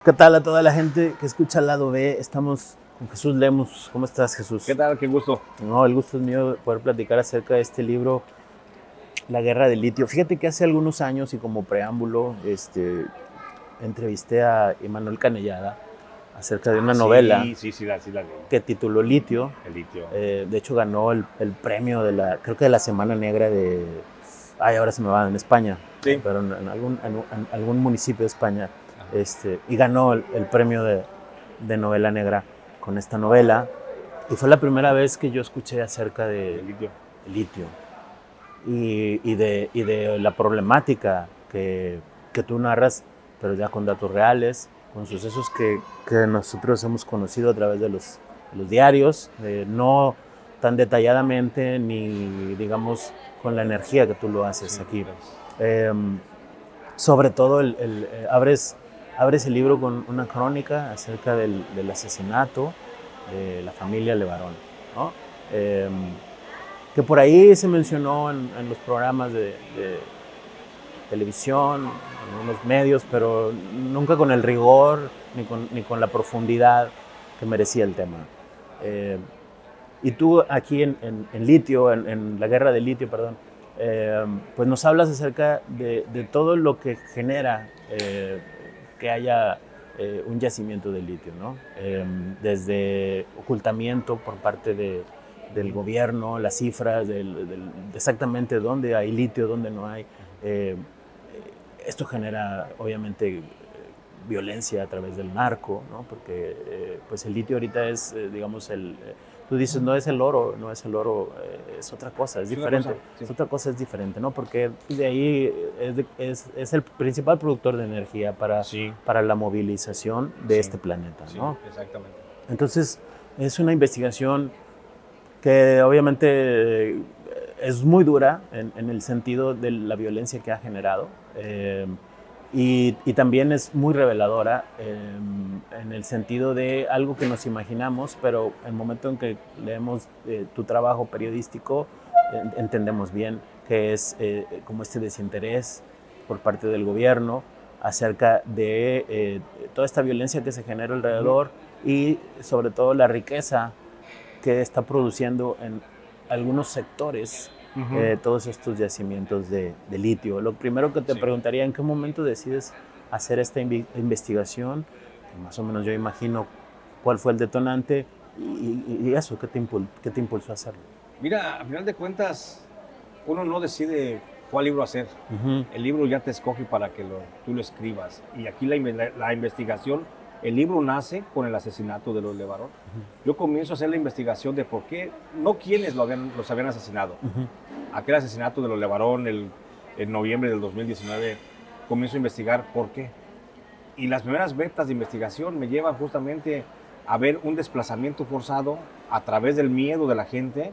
¿Qué tal a toda la gente que escucha al lado B? Estamos con Jesús Lemus. ¿Cómo estás, Jesús? ¿Qué tal? Qué gusto. No, el gusto es mío poder platicar acerca de este libro, La Guerra del Litio. Fíjate que hace algunos años y como preámbulo, entrevisté a Emanuel Canellada acerca de una novela Sí, sí la leí. que tituló Litio. El litio. De hecho, ganó el premio creo que de la Semana Negra de... Ay, ahora se me va, en España. Sí. Pero en algún municipio de España. Y ganó el premio de novela negra con esta novela. Y fue la primera vez que yo escuché acerca de El litio. litio y de la problemática que tú narras, pero ya con datos reales, con sucesos que nosotros hemos conocido a través de los diarios, no tan detalladamente ni, digamos, con la energía que tú lo haces Sí, aquí. pues. Sobre todo, abres el libro con una crónica acerca del asesinato de la familia Levarón, ¿no? Que por ahí se mencionó en los programas de televisión, en unos medios, pero nunca con el rigor ni con la profundidad que merecía el tema. Y tú aquí en Litio, en la Guerra del Litio, perdón, pues nos hablas acerca de todo lo que genera que haya un yacimiento de litio, ¿no? Desde ocultamiento por parte del gobierno, las cifras, de exactamente dónde hay litio, dónde no hay. Esto genera, obviamente, violencia a través del narco, ¿no? Porque pues el litio ahorita es, digamos, tú dices, no es el oro, es otra cosa, es diferente. Sí. Es otra cosa, es diferente, ¿no? Porque de ahí es el principal productor de energía para la movilización de este planeta, ¿no? Sí, exactamente. Entonces, es una investigación que obviamente es muy dura en el sentido de la violencia que ha generado. Y también es muy reveladora en el sentido de algo que nos imaginamos, pero en el momento en que leemos tu trabajo periodístico, entendemos bien que es como este desinterés por parte del gobierno acerca de toda esta violencia que se genera alrededor y sobre todo la riqueza que está produciendo en algunos sectores todos estos yacimientos de litio. Lo primero que te preguntaría, ¿en qué momento decides hacer esta investigación? Más o menos yo imagino cuál fue el detonante y eso, ¿qué te impulsó a hacerlo? Mira, a final de cuentas, uno no decide cuál libro hacer. El libro ya te escoge para que tú lo escribas. Y aquí la investigación, el libro nace con el asesinato de los Levarón. Yo comienzo a hacer la investigación de por qué, no quiénes los habían asesinado. Aquel asesinato de los Levarón en noviembre del 2019, comienzo a investigar por qué. Y las primeras vetas de investigación me llevan justamente a ver un desplazamiento forzado a través del miedo de la gente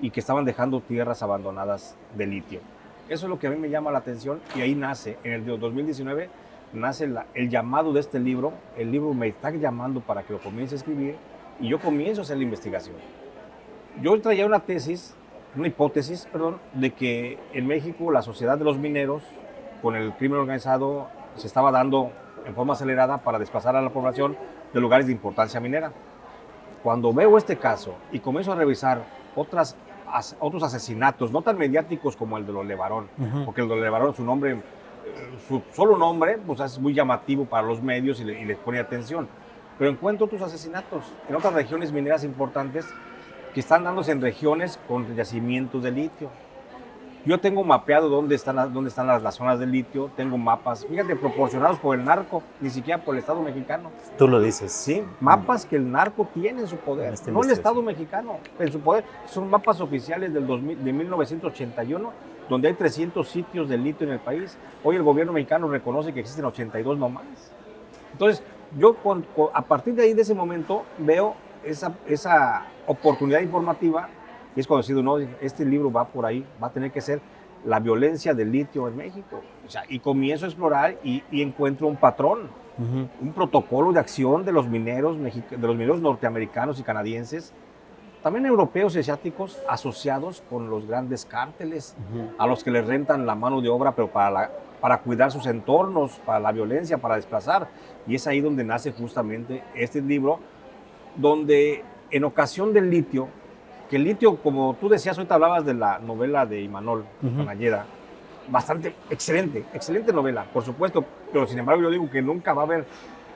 y que estaban dejando tierras abandonadas de litio. Eso es lo que a mí me llama la atención y ahí nace, en el 2019, nace el llamado de este libro. El libro me está llamando para que lo comience a escribir y yo comienzo a hacer la investigación. Yo traía una hipótesis, de que en México la sociedad de los mineros con el crimen organizado se estaba dando en forma acelerada para desplazar a la población de lugares de importancia minera. Cuando veo este caso y comienzo a revisar otros asesinatos, no tan mediáticos como el de los Levarón, porque el de los Levarón, su solo nombre, pues es muy llamativo para los medios y les pone atención. Pero encuentro otros asesinatos en otras regiones mineras importantes que están dándose en regiones con yacimientos de litio. Yo tengo mapeado dónde están las zonas de litio, tengo mapas, fíjate, proporcionados por el narco, ni siquiera por el Estado mexicano. Tú lo dices. Sí, mapas que el narco tiene en su poder, no el Estado mexicano, en su poder. Son mapas oficiales de 1981, donde hay 300 sitios de litio en el país. Hoy el gobierno mexicano reconoce que existen 82 nomás. Entonces, yo a partir de ahí, de ese momento, veo esa oportunidad informativa. Y es cuando decido, no, este libro va por ahí, va a tener que ser la violencia del litio en México. O sea, y comienzo a explorar y encuentro un patrón, un protocolo de acción de los mineros norteamericanos y canadienses también europeos y asiáticos asociados con los grandes cárteles, a los que les rentan la mano de obra, pero para cuidar sus entornos, para la violencia, para desplazar. Y es ahí donde nace justamente este libro, donde en ocasión del litio, que el litio, como tú decías, ahorita hablabas de la novela de Imanol Canallera, bastante excelente novela, por supuesto, pero sin embargo yo digo que nunca va a haber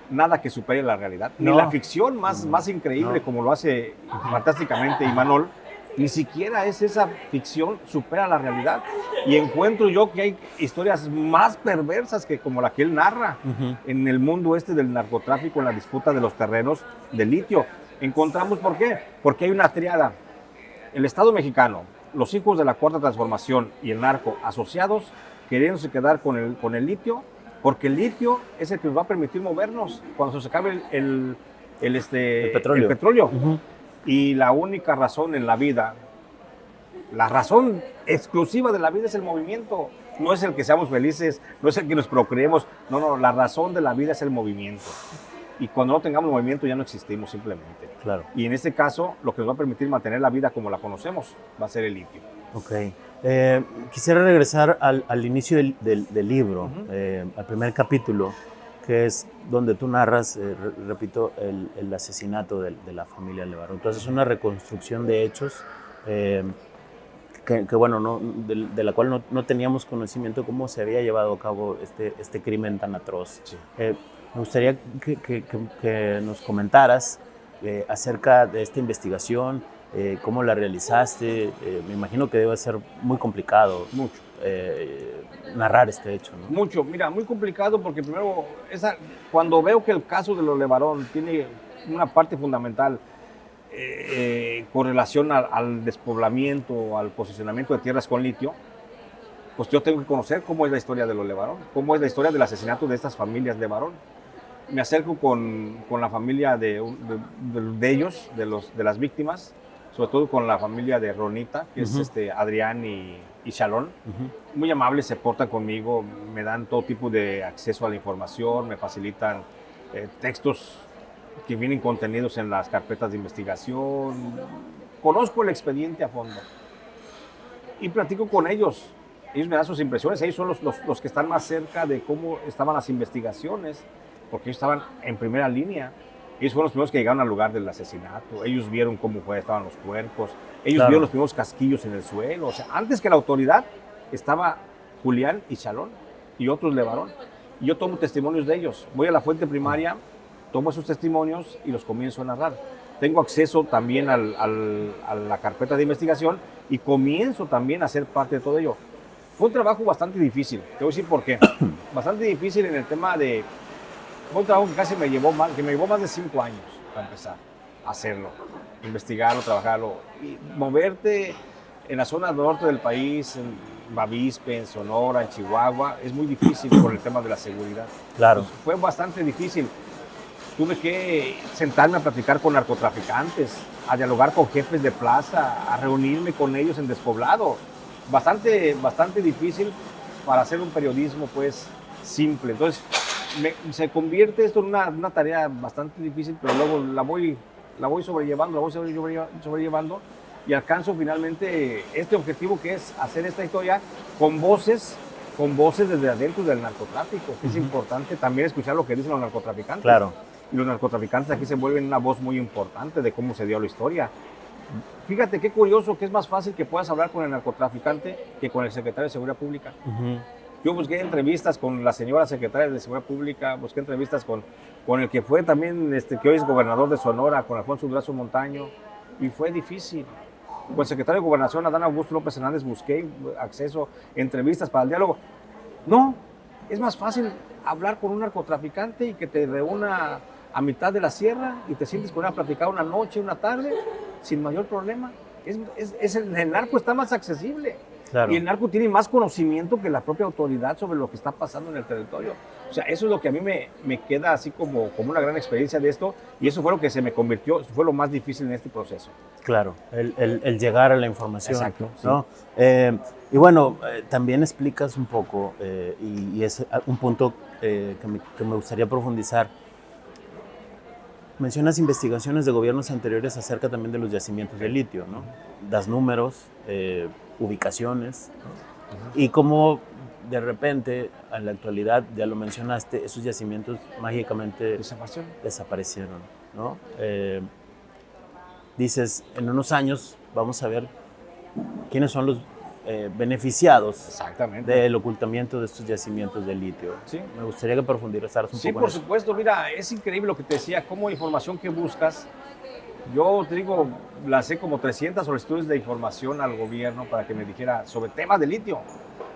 nada que supere la realidad. Ni la ficción más increíble como lo hace fantásticamente Imanol, ni siquiera esa ficción supera la realidad. Y encuentro yo que hay historias más perversas que como la que él narra en el mundo del narcotráfico, en la disputa de los terrenos de litio. Encontramos, ¿por qué? Porque hay una triada. El Estado mexicano, los hijos de la Cuarta Transformación y el narco asociados, queriéndose quedar con el litio, porque el litio es el que nos va a permitir movernos cuando se acabe el petróleo. Y la única razón en la vida, la razón exclusiva de la vida es el movimiento. No es el que seamos felices, no es el que nos procreemos. No, la razón de la vida es el movimiento. Y cuando no tengamos movimiento ya no existimos simplemente. Claro. Y en este caso, lo que nos va a permitir mantener la vida como la conocemos va a ser el litio. Ok. Quisiera regresar al inicio del libro, al primer capítulo, que es donde tú narras, repito, el asesinato de la familia Levarón. Entonces es una reconstrucción de hechos que bueno, de la cual no teníamos conocimiento cómo se había llevado a cabo este crimen tan atroz. Sí. Me gustaría que nos comentaras acerca de esta investigación, cómo la realizaste. Me imagino que debe ser muy complicado. Mucho. Narrar este hecho, ¿no? Mucho, mira, muy complicado porque primero, cuando veo que el caso de los Levarón tiene una parte fundamental con relación al despoblamiento, al posicionamiento de tierras con litio, pues yo tengo que conocer cómo es la historia de los Levarón, cómo es la historia del asesinato de estas familias Levarón. Me acerco con la familia de ellos, de las víctimas, sobre todo con la familia de Ronita, que es Adrián y Shalón. Muy amables, se portan conmigo, me dan todo tipo de acceso a la información, me facilitan textos que vienen contenidos en las carpetas de investigación. Conozco el expediente a fondo y platico con ellos. Ellos me dan sus impresiones, ellos son los que están más cerca de cómo estaban las investigaciones, porque ellos estaban en primera línea. Ellos fueron los primeros que llegaron al lugar del asesinato, ellos vieron cómo estaban los cuerpos, ellos vieron los primeros casquillos en el suelo. O sea, antes que la autoridad estaba Julián y Shalón y otros Levarón. Y yo tomo testimonios de ellos. Voy a la fuente primaria, tomo esos testimonios y los comienzo a narrar. Tengo acceso también a la carpeta de investigación y comienzo también a ser parte de todo ello. Fue un trabajo bastante difícil, te voy a decir por qué. Bastante difícil en el tema de... Fue un trabajo que casi me llevó más de 5 años para empezar a hacerlo, investigarlo, trabajarlo. Y moverte en la zona norte del país, en Bavispe, en Sonora, en Chihuahua, es muy difícil por el tema de la seguridad. Claro. Pues fue bastante difícil. Tuve que sentarme a platicar con narcotraficantes, a dialogar con jefes de plaza, a reunirme con ellos en despoblado. Bastante difícil para hacer un periodismo pues simple. Entonces se convierte esto en una tarea bastante difícil, pero luego la voy sobrellevando y alcanzo finalmente este objetivo, que es hacer esta historia con voces desde adentro del narcotráfico. Es importante también escuchar lo que dicen los narcotraficantes. Claro. Y los narcotraficantes aquí se vuelven una voz muy importante de cómo se dio la historia. Fíjate qué curioso, que es más fácil que puedas hablar con el narcotraficante que con el secretario de Seguridad Pública. Yo busqué entrevistas con la señora secretaria de Seguridad Pública, busqué entrevistas con el que fue también, que hoy es gobernador de Sonora, con Alfonso Durazo Montaño, y fue difícil. Con el secretario de Gobernación, Adán Augusto López Hernández, busqué acceso, entrevistas para el diálogo. No, es más fácil hablar con un narcotraficante y que te reúna a mitad de la sierra y te sientes con él a platicar una noche, una tarde, sin mayor problema. El narco está más accesible. Claro. Y el narco tiene más conocimiento que la propia autoridad sobre lo que está pasando en el territorio. O sea, eso es lo que a mí me queda así como una gran experiencia de esto, y eso fue lo que se me convirtió, fue lo más difícil en este proceso. Claro, el llegar a la información. Exacto, ¿no? Sí. Y bueno, también explicas un poco, y es un punto que me gustaría profundizar. mencionas investigaciones de gobiernos anteriores acerca también de los yacimientos de litio, ¿no? Das números, ubicaciones, ¿no? Y cómo de repente, en la actualidad, ya lo mencionaste, esos yacimientos mágicamente desaparecieron, ¿no? Dices, en unos años vamos a ver quiénes son los beneficiados del ocultamiento de estos yacimientos de litio. Sí. Me gustaría que profundizaras un poco en Sí, por eso. supuesto. Mira, es increíble lo que te decía, cómo información que buscas. Yo te digo, lancé como 300 solicitudes de información al gobierno para que me dijera sobre temas de litio.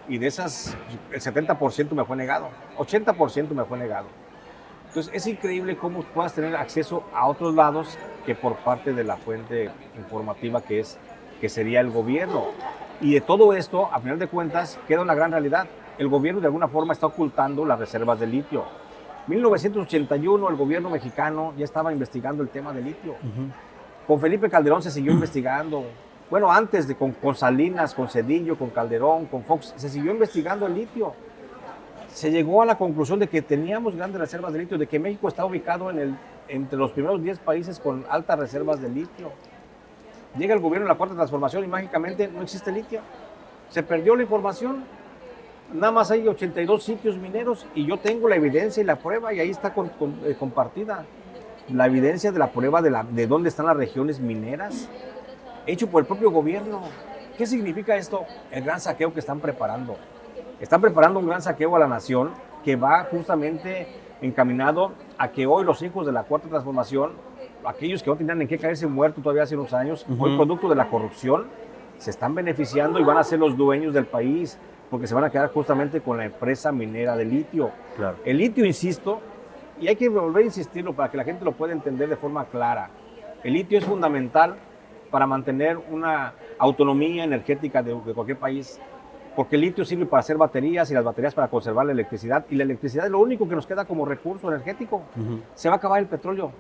Y de esas, el 70% me fue negado, 80% me fue negado. Entonces, es increíble cómo puedas tener acceso a otros lados que por parte de la fuente informativa que sería el gobierno. Y de todo esto, a final de cuentas, queda una gran realidad. El gobierno de alguna forma está ocultando las reservas de litio. 1981 el gobierno mexicano ya estaba investigando el tema de litio. Con Felipe Calderón se siguió investigando. Bueno, antes con Salinas, con Cedillo, con Calderón, con Fox, se siguió investigando el litio. Se llegó a la conclusión de que teníamos grandes reservas de litio, de que México está ubicado entre los primeros 10 países con altas reservas de litio. Llega el gobierno de la Cuarta Transformación y mágicamente no existe litio. Se perdió la información. Nada más hay 82 sitios mineros y yo tengo la evidencia y la prueba y ahí está compartida. La evidencia de la prueba de dónde están las regiones mineras, hecho por el propio gobierno. ¿Qué significa esto? El gran saqueo que están preparando. Están preparando un gran saqueo a la nación que va justamente encaminado a que hoy los hijos de la Cuarta Transformación, aquellos que no tenían en qué caerse muertos todavía hace unos años, hoy producto de la corrupción, se están beneficiando y van a ser los dueños del país, porque se van a quedar justamente con la empresa minera de litio. Claro. El litio, insisto, y hay que volver a insistirlo para que la gente lo pueda entender de forma clara, el litio es fundamental para mantener una autonomía energética de cualquier país, porque el litio sirve para hacer baterías y las baterías para conservar la electricidad, y la electricidad es lo único que nos queda como recurso energético. Se va a acabar el petróleo,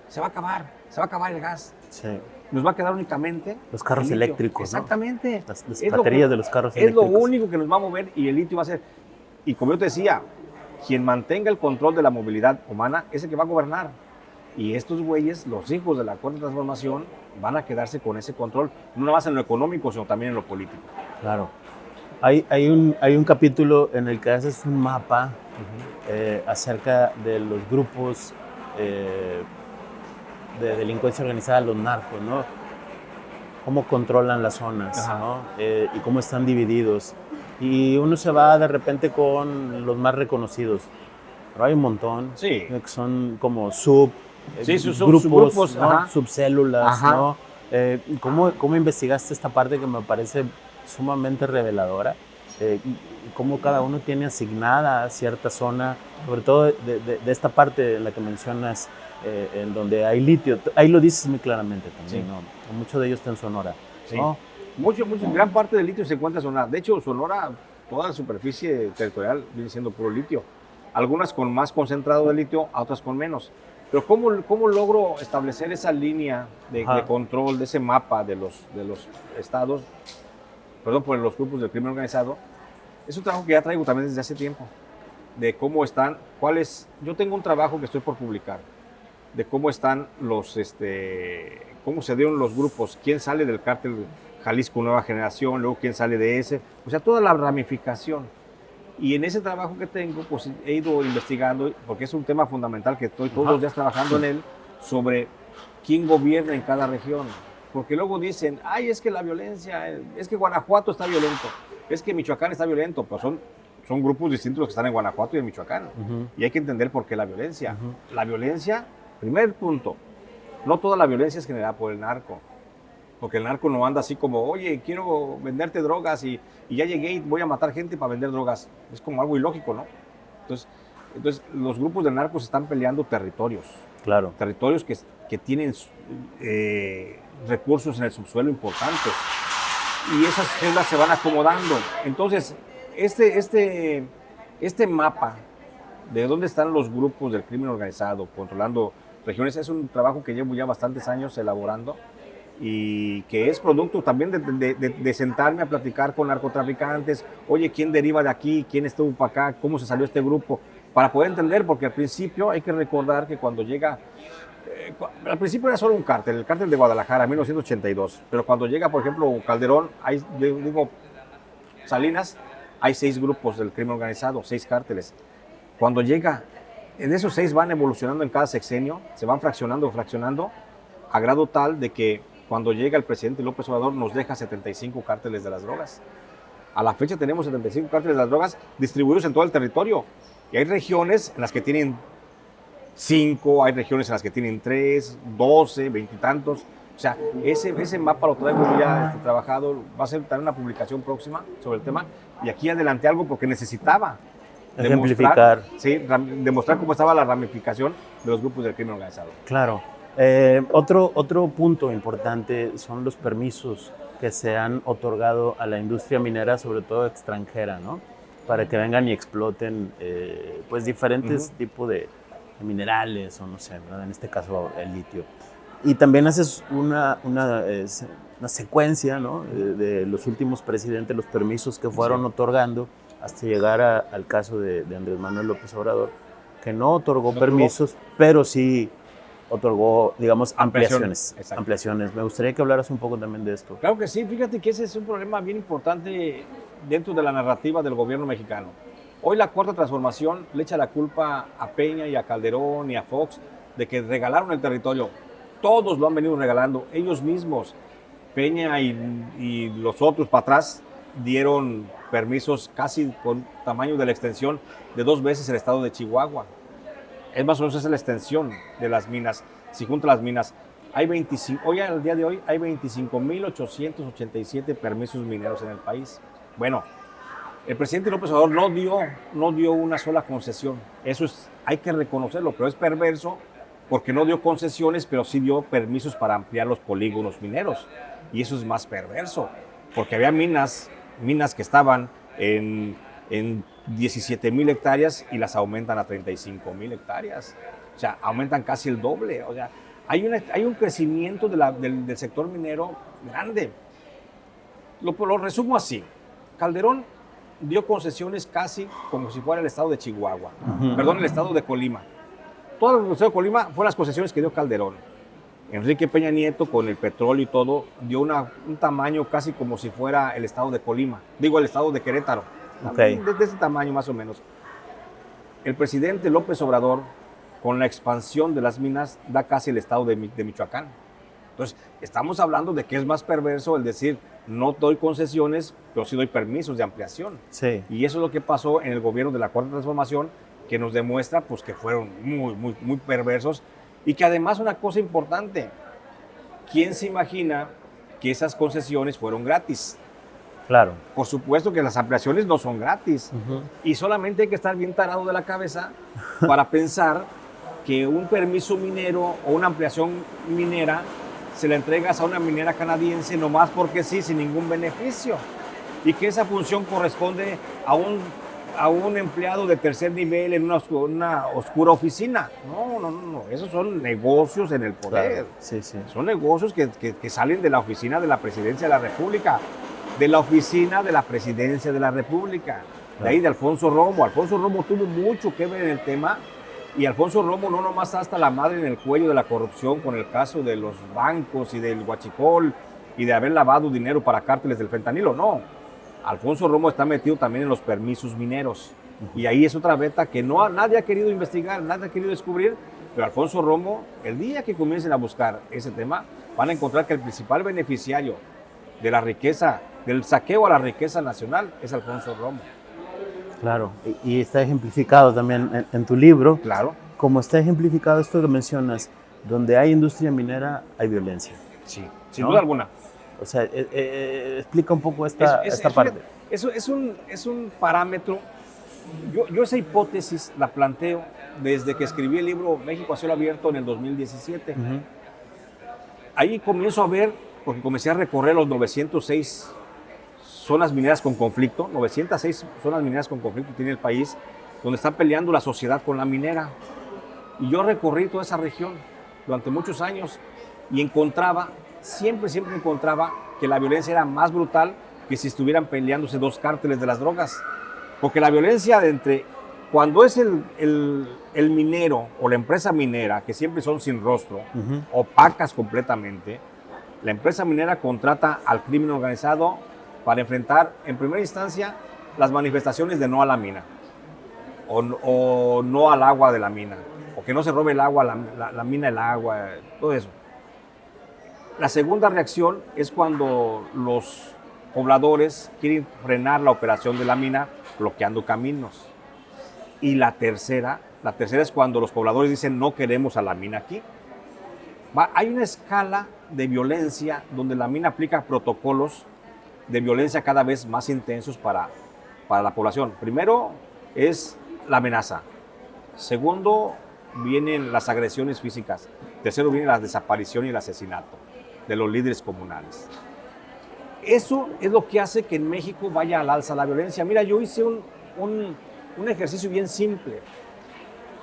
se va a acabar el gas. Sí. Nos va a quedar únicamente los carros eléctricos. Exactamente. ¿No? Las baterías de los carros eléctricos. Es lo único que nos va a mover y el litio va a ser. Y como yo te decía, quien mantenga el control de la movilidad humana es el que va a gobernar. Y estos güeyes, los hijos de la Cuarta Transformación, van a quedarse con ese control, no nada más en lo económico, sino también en lo político. Claro. Hay un capítulo en el que haces un mapa acerca de los grupos de delincuencia organizada, los narcos, ¿no? Cómo controlan las zonas, ¿no? Y cómo están divididos. Y uno se va de repente con los más reconocidos, pero hay un montón, sí, que son como subgrupos, ¿no? Subcélulas, ¿no? ¿Cómo investigaste esta parte que me parece sumamente reveladora? Cómo cada uno tiene asignada cierta zona, sobre todo de esta parte en la que mencionas, en donde hay litio. Ahí lo dices muy claramente también, sí, ¿no? Mucho de ellos está en Sonora, sí, ¿no? Gran parte del litio se encuentra en Sonora. De hecho, Sonora, toda la superficie territorial viene siendo puro litio. Algunas con más concentrado de litio, otras con menos. Pero ¿cómo logro establecer esa línea de control, de ese mapa de los estados, por los grupos del crimen organizado? Es un trabajo que ya traigo también desde hace tiempo, de cómo están, yo tengo un trabajo que estoy por publicar, de cómo están cómo se dieron los grupos, quién sale del cártel Jalisco Nueva Generación, luego quién sale de ese, o sea, toda la ramificación. Y en ese trabajo que tengo, pues he ido investigando, porque es un tema fundamental que estoy todos los días trabajando en él, sobre quién gobierna en cada región. Porque luego dicen, ay, es que la violencia, es que Guanajuato está violento, es que Michoacán está violento, pues son grupos distintos los que están en Guanajuato y en Michoacán. Y hay que entender por qué la violencia. La violencia, primer punto, no toda la violencia es generada por el narco. Porque el narco no anda así como, oye, quiero venderte drogas y ya llegué y voy a matar gente para vender drogas. Es como algo ilógico, ¿no? Entonces los grupos de narcos están peleando territorios. Claro. Territorios que tienen recursos en el subsuelo importantes. Y esas células se van acomodando. Entonces, este mapa de dónde están los grupos del crimen organizado controlando regiones es un trabajo que llevo ya bastantes años elaborando, y que es producto también de sentarme a platicar con narcotraficantes, oye, ¿quién deriva de aquí? ¿Quién estuvo para acá? ¿Cómo se salió este grupo? Para poder entender, porque al principio hay que recordar que cuando llega Al principio era solo un cártel, el cártel de Guadalajara, en 1982. Pero cuando llega, por ejemplo, Calderón, Salinas, hay 6 grupos del crimen organizado, 6 cárteles. Cuando llega, en esos 6 van evolucionando en cada sexenio, se van fraccionando, a grado tal de que cuando llega el presidente López Obrador nos deja 75 cárteles de las drogas. A la fecha tenemos 75 cárteles de las drogas distribuidos en todo el territorio. Y hay regiones en las que tienen 5, hay regiones en las que tienen 3, 12, 20 y tantos. O sea, ese mapa lo traigo ya trabajado, va a ser también una publicación próxima sobre el tema. Y aquí adelanté algo porque necesitaba demostrar cómo estaba la ramificación de los grupos del crimen organizado. Claro. Otro punto importante son los permisos que se han otorgado a la industria minera, sobre todo extranjera, ¿no? Para que vengan y exploten pues diferentes tipos de minerales o no sé, ¿verdad? En este caso el litio. Y también haces una secuencia, ¿no? de los últimos presidentes, los permisos que fueron otorgando hasta llegar al caso de Andrés Manuel López Obrador, que no otorgó permisos, pero sí otorgó, digamos, ampliaciones. Me gustaría que hablaras un poco también de esto. Claro que sí, fíjate que ese es un problema bien importante dentro de la narrativa del gobierno mexicano. Hoy la Cuarta Transformación le echa la culpa a Peña y a Calderón y a Fox de que regalaron el territorio. Todos lo han venido regalando, ellos mismos. Peña y los otros para atrás dieron permisos casi con tamaño de la extensión de 2 veces el estado de Chihuahua. Es más o menos esa la extensión de las minas. Si juntan las minas, hay 25, hoy al día de hoy hay 25,887 permisos mineros en el país. Bueno, el presidente López Obrador no dio una sola concesión. Eso hay que reconocerlo, pero es perverso porque no dio concesiones, pero sí dio permisos para ampliar los polígonos mineros. Y eso es más perverso, porque había minas que estaban en 17,000 hectáreas y las aumentan a 35,000 hectáreas. O sea, aumentan casi el doble. O sea, hay un crecimiento del sector minero grande. Lo resumo así. Calderón dio concesiones casi como si fuera el estado de Chihuahua. Perdón, el estado de Colima. Todo el estado de Colima fueron las concesiones que dio Calderón. Enrique Peña Nieto, con el petróleo y todo, dio un tamaño casi como si fuera el estado de Colima. Digo, el estado de Querétaro. Okay. De ese tamaño más o menos. El presidente López Obrador, con la expansión de las minas, da casi el estado de Michoacán. Entonces, estamos hablando de que es más perverso el decir, no doy concesiones, pero sí doy permisos de ampliación. Sí. Y eso es lo que pasó en el gobierno de la Cuarta Transformación, que nos demuestra pues, que fueron muy, muy, muy perversos. Y que además una cosa importante, ¿quién se imagina que esas concesiones fueron gratis? Claro. Por supuesto que las ampliaciones no son gratis. Y solamente hay que estar bien tarado de la cabeza para pensar que un permiso minero o una ampliación minera se la entregas a una minera canadiense nomás porque sí, sin ningún beneficio. Y que esa función corresponde a un empleado de tercer nivel en una oscura oficina. No. Esos son negocios en el poder. Claro. Sí. Son negocios que salen de la oficina de la Presidencia de la República. De la oficina de la Presidencia de la República. De ahí de Alfonso Romo. Alfonso Romo tuvo mucho que ver en el tema. Y Alfonso Romo no nomás está hasta la madre en el cuello de la corrupción con el caso de los bancos y del huachicol y de haber lavado dinero para cárteles del fentanilo. No. Alfonso Romo está metido también en los permisos mineros. Y ahí es otra beta que nadie ha querido investigar, nadie ha querido descubrir. Pero Alfonso Romo, el día que comiencen a buscar ese tema, van a encontrar que el principal beneficiario de la riqueza, del saqueo a la riqueza nacional, es Alfonso Romo. Claro, y está ejemplificado también en tu libro. Claro. Como está ejemplificado esto que mencionas, donde hay industria minera, hay violencia. Sí, sin duda alguna. O sea, explica un poco esta parte. Eso es un parámetro. Yo esa hipótesis la planteo desde que escribí el libro México a cielo abierto en el 2017. Ahí comienzo a ver, porque comencé a recorrer los 906 zonas mineras con conflicto, 906 zonas mineras con conflicto tiene el país, donde está peleando la sociedad con la minera. Y yo recorrí toda esa región durante muchos años y siempre encontraba que la violencia era más brutal que si estuvieran peleándose 2 cárteles de las drogas. Porque la violencia entre Cuando es el minero o la empresa minera, que siempre son sin rostro, opacas completamente, la empresa minera contrata al crimen organizado para enfrentar, en primera instancia, las manifestaciones de no a la mina, o no al agua de la mina, o que no se robe el agua, la mina, el agua, todo eso. La segunda reacción es cuando los pobladores quieren frenar la operación de la mina bloqueando caminos. Y la tercera es cuando los pobladores dicen no queremos a la mina aquí. Hay una escala de violencia donde la mina aplica protocolos de violencia cada vez más intensos para la población. Primero es la amenaza. Segundo, vienen las agresiones físicas. Tercero, viene la desaparición y el asesinato de los líderes comunales. Eso es lo que hace que en México vaya al alza la violencia. Mira, yo hice un ejercicio bien simple.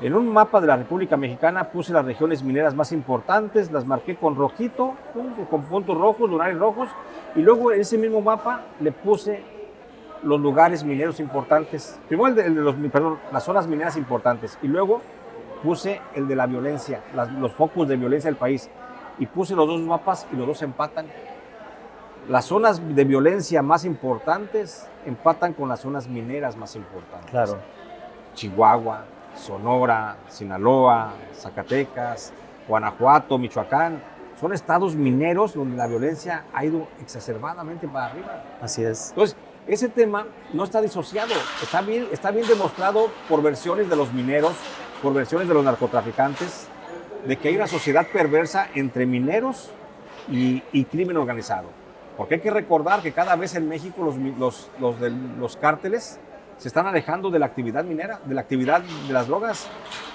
En un mapa de la República Mexicana puse las regiones mineras más importantes, las marqué con rojito, con puntos rojos, lunares rojos, y luego en ese mismo mapa le puse los lugares mineros importantes. Primero las zonas mineras importantes, y luego puse el de la violencia, los focos de violencia del país, y puse los dos mapas y los dos empatan. Las zonas de violencia más importantes empatan con las zonas mineras más importantes. Claro. Chihuahua, Sonora, Sinaloa, Zacatecas, Guanajuato, Michoacán, son estados mineros donde la violencia ha ido exacerbadamente para arriba. Así es. Entonces, ese tema no está disociado, está bien demostrado por versiones de los mineros, por versiones de los narcotraficantes, de que hay una sociedad perversa entre mineros y crimen organizado. Porque hay que recordar que cada vez en México los cárteles se están alejando de la actividad minera, de la actividad de las drogas,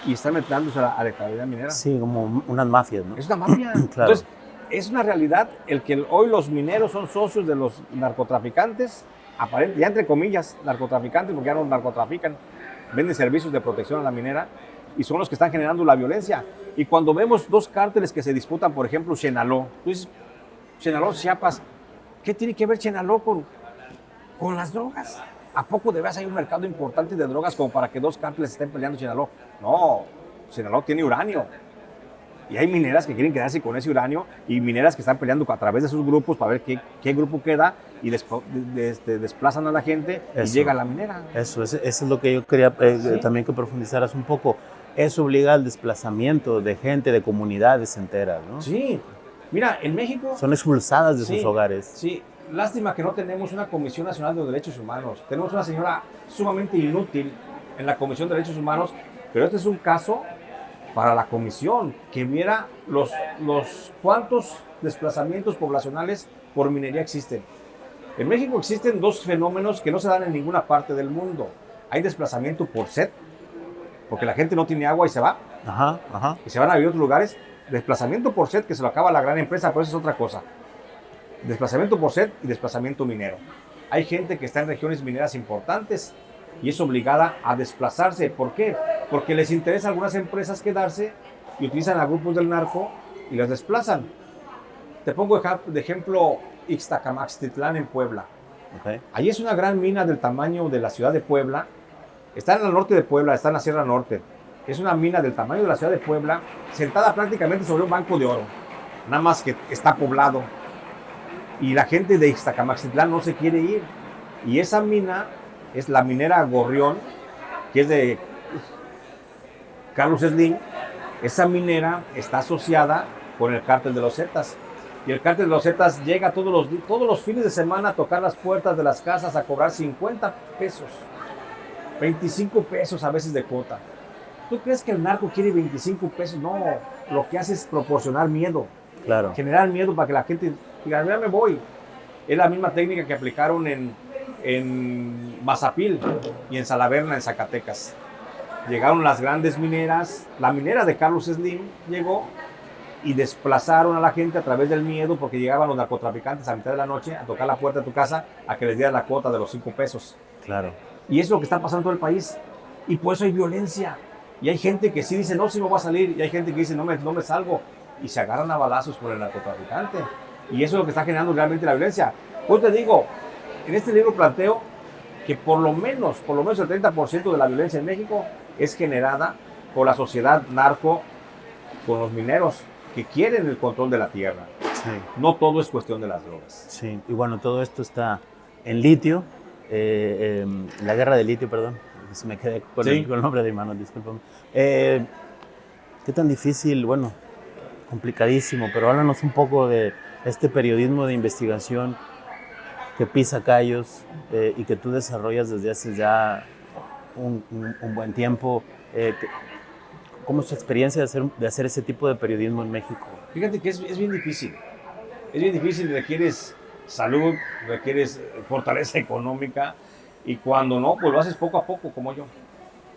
y están metiéndose a la actividad minera. Sí, como unas mafias, ¿no? Es una mafia. Claro. Entonces, es una realidad el que hoy los mineros son socios de los narcotraficantes, ya entre comillas, narcotraficantes, porque ya no narcotrafican, venden servicios de protección a la minera, y son los que están generando la violencia. Y cuando vemos dos cárteles que se disputan, por ejemplo, Chenaló, tú dices, Chenaló, Chiapas, ¿qué tiene que ver Chenaló con las drogas? ¿A poco de veras hay un mercado importante de drogas como para que dos cárteles estén peleando Chenaló? No, Chenaló tiene uranio. Y hay mineras que quieren quedarse con ese uranio y mineras que están peleando a través de sus grupos para ver qué grupo queda y desplazan a la gente y llega a la minera. Eso es lo que yo quería también que profundizaras un poco. Eso obliga al desplazamiento de gente, de comunidades enteras, ¿no? Sí. Mira, en México... Son expulsadas de sus hogares. Sí. Lástima que no tenemos una Comisión Nacional de los Derechos Humanos. Tenemos una señora sumamente inútil en la Comisión de Derechos Humanos, pero este es un caso para la comisión, que viera los cuántos desplazamientos poblacionales por minería existen. En México existen dos fenómenos que no se dan en ninguna parte del mundo. Hay desplazamiento por sed, porque la gente no tiene agua y se va, y se van a vivir a otros lugares. Desplazamiento por sed, que se lo acaba la gran empresa, pero eso es otra cosa. Desplazamiento por sed y desplazamiento minero. Hay gente que está en regiones mineras importantes y es obligada a desplazarse. ¿Por qué? Porque les interesa a algunas empresas quedarse y utilizan a grupos del narco y los desplazan. Te pongo de ejemplo Ixtacamaxtitlán en Puebla. Okay. Allí es una gran mina del tamaño de la ciudad de Puebla. Está en el norte de Puebla, está en la Sierra Norte. Es una mina del tamaño de la ciudad de Puebla, sentada prácticamente sobre un banco de oro. Nada más que está poblado. Y la gente de Ixtacamaxtitlán no se quiere ir. Y esa mina es la minera Gorrión, que es de Carlos Slim. Esa minera está asociada con el cártel de los Zetas. Y el cártel de los Zetas llega todos los fines de semana a tocar las puertas de las casas a cobrar 50 pesos, 25 pesos a veces de cuota. ¿Tú crees que el narco quiere 25 pesos? No, lo que hace es proporcionar miedo. Claro. Generar miedo para que la gente diga, ya me voy. Es la misma técnica que aplicaron en Mazapil y en Salaverna, en Zacatecas. Llegaron las grandes mineras, la minera de Carlos Slim llegó y desplazaron a la gente a través del miedo, porque llegaban los narcotraficantes a mitad de la noche a tocar la puerta de tu casa a que les dieras la cuota de los 5 pesos. Claro. Y eso es lo que está pasando en todo el país. Y por eso hay violencia. Y hay gente que sí dice, no, sí me voy a salir. Y hay gente que dice, no me salgo. Y se agarran a balazos por el narcotraficante. Y eso es lo que está generando realmente la violencia. Pues te digo, en este libro planteo que por lo menos el 30% de la violencia en México es generada por la sociedad narco, con los mineros que quieren el control de la tierra. Sí. No todo es cuestión de las drogas. Sí, y bueno, todo esto está en litio, la guerra de litio, perdón, se me quedé con, Sí. con el nombre de mi mano, discúlpame. ¿Qué tan difícil? Bueno, complicadísimo, pero háblanos un poco de este periodismo de investigación que pisa callos y que tú desarrollas desde hace ya un buen tiempo. ¿Cómo es tu experiencia de hacer ese tipo de periodismo en México? Fíjate que es bien difícil. Es bien difícil, requieres salud, requieres fortaleza económica, y cuando no, pues lo haces poco a poco, como yo.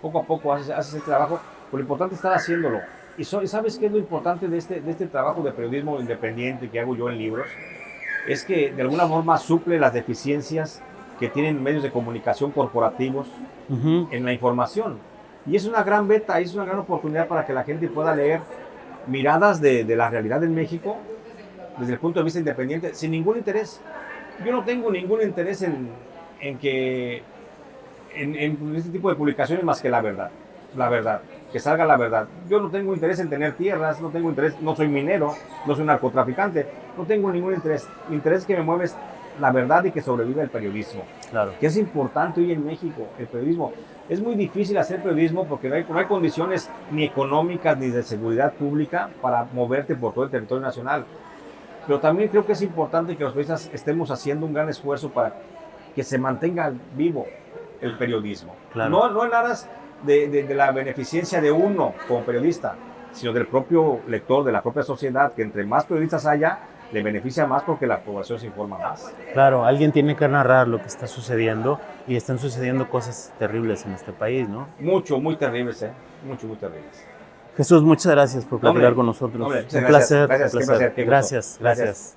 Poco a poco haces el trabajo, pero lo importante es estar haciéndolo. Y ¿sabes qué es lo importante de este trabajo de periodismo independiente que hago yo en libros? Es que de alguna forma suple las deficiencias que tienen medios de comunicación corporativos en la información. Y es una gran beta, es una gran oportunidad para que la gente pueda leer miradas de la realidad en México desde el punto de vista independiente, sin ningún interés. Yo no tengo ningún interés en este tipo de publicaciones más que la verdad, que salga la verdad. Yo no tengo interés en tener tierras, no tengo interés, no soy minero, no soy narcotraficante, no tengo ningún interés. Mi interés que me mueve es la verdad y que sobreviva el periodismo. Claro. Que es importante hoy en México, el periodismo. Es muy difícil hacer periodismo porque no hay condiciones ni económicas ni de seguridad pública para moverte por todo el territorio nacional. Pero también creo que es importante que los periodistas estemos haciendo un gran esfuerzo para que se mantenga vivo el periodismo. Claro. No en aras de la beneficencia de uno como periodista, sino del propio lector, de la propia sociedad, que entre más periodistas haya, le beneficia más porque la población se informa más. Claro, alguien tiene que narrar lo que está sucediendo y están sucediendo cosas terribles en este país, ¿no? Muy terribles, muy terribles. Jesús, muchas gracias por platicar con nosotros. Hombre, un placer. gracias, un placer. qué placer, qué gusto. Gracias.